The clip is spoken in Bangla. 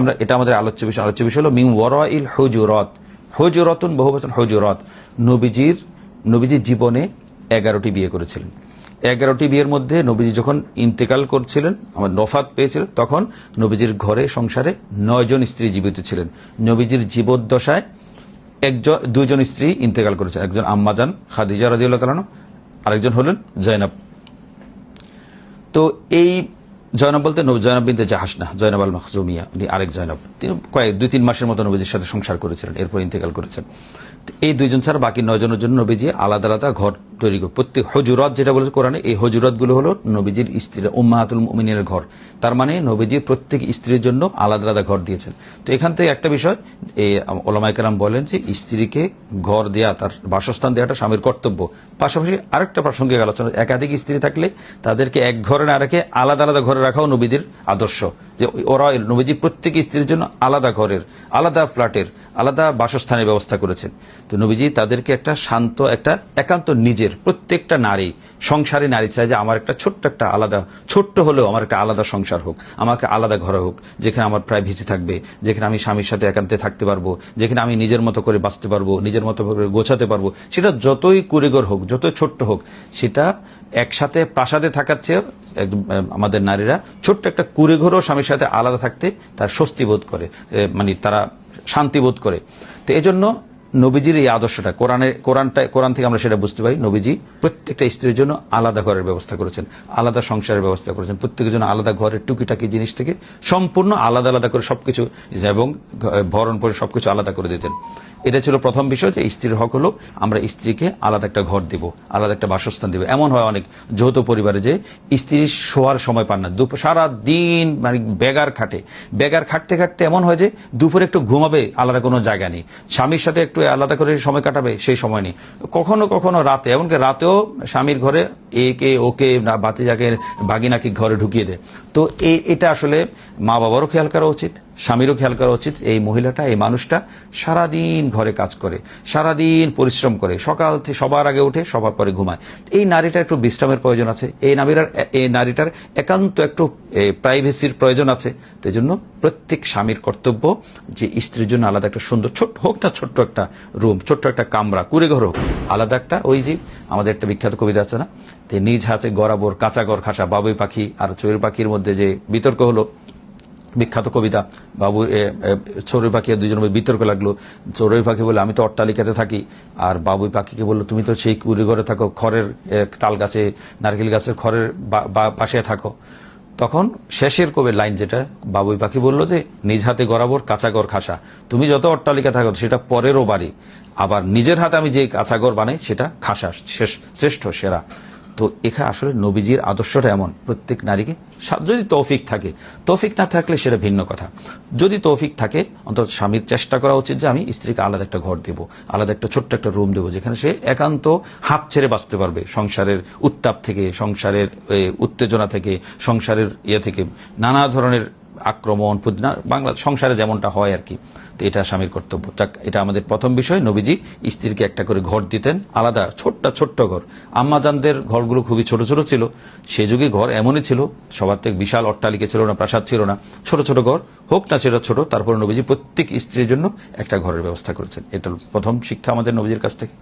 আমরা এটা আমাদের আলোচ্য বিষয় হলো মিন ওয়ারাইল হুজুরাত। হুজুরাতুন বহুবচন হুজুরাত। নবীজির জীবনে 11টি বিয়ে করেছিলেন। 11টি বিয়ের মধ্যে নবীজি যখন ইন্তেকাল করছিলেন, আমার নফাত পেয়েছিলেন, তখন নবীজির ঘরে সংসারে 9 জন স্ত্রী জীবিত ছিলেন। নবীজির জীবদ্দশায় দুইজন স্ত্রী ইন্তেকাল করেছেন, একজন আম্মাজান খাদিজা রাদিয়াল্লাহু তাআলা, আরেকজন হলেন জয়নব। তো এই জয়নব বলতে জয়নব বিনতে জাহাশ না, জয়নব আল মখজুমিয়া, উনি আরেক জয়নব। তিনি 2-3 মাসের মতো নবীজির সাথে সংসার করেছিলেন, এরপর ইন্তেকাল করেছেন। এই দুইজন ছাড়া বাকি 9 জনের জন্য নবীজি আলাদা আলাদা ঘর তৈরি করে, প্রত্যেক হুজুরাত যেটা বলেছে কোরআনে, এই হুজুরাত গুলো হলো নবীজির স্ত্রী উম্মাহাতুল মুমিনিনের ঘর। তার মানে নবীজি প্রত্যেক স্ত্রীর জন্য আলাদা আলাদা ঘর দিয়েছেন। তো এখান থেকে একটা বিষয় এই ওলামায়ে কেরাম বলেন যে স্ত্রীকে ঘর দেয়া, তার বাসস্থান দেওয়াটা স্বামীর কর্তব্য। পাশাপাশি আরেকটা প্রাসঙ্গিক আলোচনা, একাধিক স্ত্রী থাকলে তাদেরকে এক ঘরে না রেখে আলাদা আলাদা ঘরে রাখাও নবীদের আদর্শ। যে ওরা নবীজি প্রত্যেক স্ত্রীর জন্য আলাদা ঘরের, আলাদা ফ্ল্যাটের, আলাদা বাসস্থানের ব্যবস্থা করেছেন। তো নবীজি তাদেরকে একটা শান্ত, একটা একান্ত নিজের, প্রত্যেকটা নারী, সংসারী নারী চায় যে আমার একটা ছোট্ট, একটা আলাদা, ছোট্ট হলেও আমার একটা আলাদা সংসার হোক, আমাকে আলাদা ঘরে হোক, যেখানে আমার প্রাইভেসি থাকবে, যেখানে আমি স্বামীর সাথে একান্তে থাকতে পারবো, যেখানে আমি নিজের মতো করে বাঁচতে পারবো, নিজের মতো করে গোছাতে পারবো। সেটা যতই কুড়িঘর হোক, যতই ছোট্ট হোক, সেটা একসাথে প্রাসাদে থাকার চেয়ে আমাদের নারীরা ছোট্ট একটা কুড়িঘরও স্বামীর সাথে আলাদা থাকতে তার স্বস্তি বোধ করে, মানে তারা শান্তি বোধ করে। তো এজন্য নবীজির এই আদর্শটা কোরআন থেকে আমরা সেটা বুঝতে পারি। নবীজি প্রত্যেকটা স্ত্রীর জন্য আলাদা ঘরের ব্যবস্থা করেছেন, আলাদা সংসারের ব্যবস্থা করেছেন, প্রত্যেকের জন্য আলাদা ঘরের টুকিটাকি জিনিস থেকে সম্পূর্ণ আলাদা আলাদা করে সবকিছু, এবং ভরণ পোষণ সবকিছু আলাদা করে দিতেন। এটা ছিল প্রথম বিষয়, যে স্ত্রীর হক হলো আমরা স্ত্রীকে আলাদা একটা ঘর দেব, আলাদা একটা বাসস্থান দেব। এমন হয় অনেক যৌথ পরিবারে যে স্ত্রী শোয়ার সময় পান না, সারা দিন মানে বেগার খাটতে খাটতে এমন হয় যে দুপুরে একটু ঘুমাবে, আলাদা কোনো জায়গা নেই, স্বামীর সাথে একটু আলাদা করে সময় কাটাবে, সেই সময় নেই। কখনো কখনো রাতে, এমনকি রাতেও স্বামীর ঘরে একে ওকে বাতিজাকে ভাগিনাকে ঘরে ঢুকিয়ে দেয়। তো এটা আসলে মা বাবারও খেয়াল করা উচিত, স্বামীরও খেয়াল করা উচিত। এই মহিলাটা, এই মানুষটা সারাদিন ঘরে কাজ করে, সারাদিন পরিশ্রম করে, সকাল থেকে সবার আগে উঠে সবার পরে ঘুমায়। এই নারীটার একটু বিশ্রামের প্রয়োজন আছে, এই নারীটার একান্ত একটু প্রাইভেসির প্রয়োজন আছে। তো এই জন্য প্রত্যেক স্বামীর কর্তব্য যে স্ত্রীর জন্য আলাদা একটা সুন্দর, ছোট্ট হোক না, ছোট্ট একটা রুম, ছোট্ট একটা কামরা, কুড়েঘর হোক, আলাদা একটা, ওই যে আমাদের একটা বিখ্যাত কবিতা আছে না, নিজ হাতে গড়াবোর কাঁচা ঘর খাসা, বাবুই পাখি আর চড়ুই পাখির মধ্যে যে বিতর্ক হলো, বিখ্যাত কবিতা, বাবু চড়ুই পাখি দুইজন বিতর্ক লাগলো। চড়ুই পাখি বলে আমি তো অট্টালিকাতে থাকি, আর বাবুই পাখিকে বললো তুমি তো সেই কুড়ি ঘরে থাকো, খড়ের তাল গাছে, নারকেল গাছের খড়ের পাশে থাকো। তখন শেষের কবির লাইন যেটা, বাবুই পাখি বললো যে নিজ হাতে গড়াবোর কাঁচা ঘর খাসা, তুমি যত অট্টালিকা থাকো সেটা পরেরও বাড়ি, আবার নিজের হাতে আমি যে কাঁচা ঘর বানাই সেটা খাসা, শ্রেষ্ঠ, সেরা। তো এখানে আসলে নবীজির আদর্শটা এমন, প্রত্যেক নারীকে যদি তৌফিক থাকে, তৌফিক না থাকলে সেটা ভিন্ন কথা। যদি তৌফিক থাকে, অন্তত স্বামীর চেষ্টা করা উচিত যে আমি স্ত্রীকে আলাদা একটা ঘর দেব, আলাদা একটা ছোট্ট একটা রুম দেবো, যেখানে সে একান্ত হাঁপ ছেড়ে বাঁচতে পারবে, সংসারের উত্তাপ থেকে, সংসারের উত্তেজনা থেকে, সংসারের থেকে, নানা ধরনের আক্রমণ বাংলা সংসারে যেমনটা হয় আর কি। তো এটা স্বামীর কর্তব্য। এটা আমাদের প্রথম বিষয়। নবীজি স্ত্রীকে একটা করে ঘর দিতেন, আলাদা ছোট্ট ঘর। আম্মাজানদের ঘরগুলো খুবই ছোট ছোট ছিল, সে যুগে ঘর এমনই ছিল, সবার থেকে বিশাল অট্টালিকা ছিল না, প্রাসাদ ছিল না, ছোট ছোট ঘর হোক না সেটা ছোট, তারপর নবীজি প্রত্যেক স্ত্রীর জন্য একটা ঘরের ব্যবস্থা করেছেন। এটা প্রথম শিক্ষা আমাদের নবীজির কাছ থেকে।